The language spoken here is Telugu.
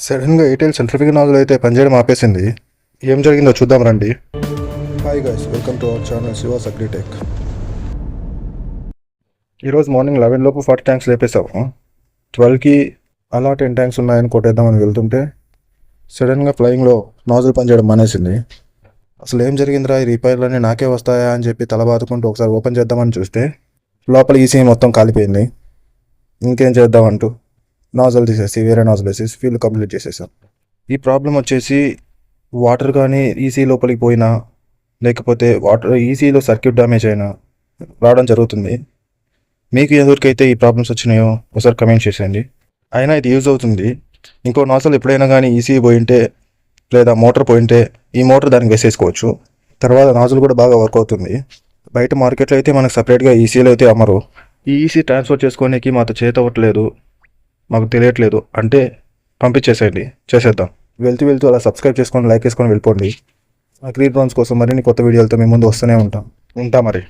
సడన్గా ఎయిర్టెల్ సెంట్రిఫిక్ నాజులు అయితే పనిచేయడం ఆపేసింది. ఏం జరిగిందో చూద్దాం రండి. Hi guys, welcome to our channel she was agritech. ఈరోజు మార్నింగ్ 11 లోపు 40 ట్యాంక్స్ లేపేసాము. 12కి అలా 10 ట్యాంక్స్ ఉన్నాయని కొట్టేద్దామని వెళ్తుంటే సడన్గా ఫ్లయింగ్లో నాజులు పనిచేయడం మానేసింది. అసలు ఏం జరిగిందిరా, ఈ రిపేర్లన్నీ నాకే వస్తాయా అని చెప్పి తల బాదుకుంటూ ఒకసారి ఓపెన్ చేద్దామని చూస్తే లోపల ఈసీ మొత్తం కాలిపోయింది. ఇంకేం చేద్దామంటూ నాజల్ తీసేసి వేరే నాజల్ వేసేసి ఫీల్ కంప్లీట్ చేసేసాం. ఈ ప్రాబ్లం వచ్చేసి వాటర్ కానీ ఈసీ లోపలికి పోయినా లేకపోతే వాటర్ ఈసీలో సర్క్యూట్ డ్యామేజ్ అయినా రావడం జరుగుతుంది. మీకు ఎవరికైతే ఈ ప్రాబ్లమ్స్ వచ్చినాయో ఒకసారి కమెంట్ చేసేయండి. అయినా ఇది యూజ్ అవుతుంది. ఇంకో నాజల్ ఎప్పుడైనా కానీ ఈసీ పోయింటే లేదా మోటార్ పోయింటే ఈ మోటార్ దానికి వేసేసుకోవచ్చు. తర్వాత నాజులు కూడా బాగా వర్క్ అవుతుంది. బయట మార్కెట్లో అయితే మనకు సపరేట్గా ఈసీలో అయితే అమ్మరు. ఈ ఈసీ ట్రాన్స్ఫర్ చేసుకోనికి మాతో చేత అవ్వట్లేదు, మాకు తెలియట్లేదు అంటే పంపించేసేయండి, చేసేద్దాం. వెళ్తూ అలా సబ్స్క్రైబ్ చేసుకొని లైక్ చేసుకొని వెళ్ళిపోండి. అగ్రి డ్రోన్స్ కోసం మరిన్ని కొత్త వీడియోలతో మీ ముందు వస్తూనే ఉంటాం మరి.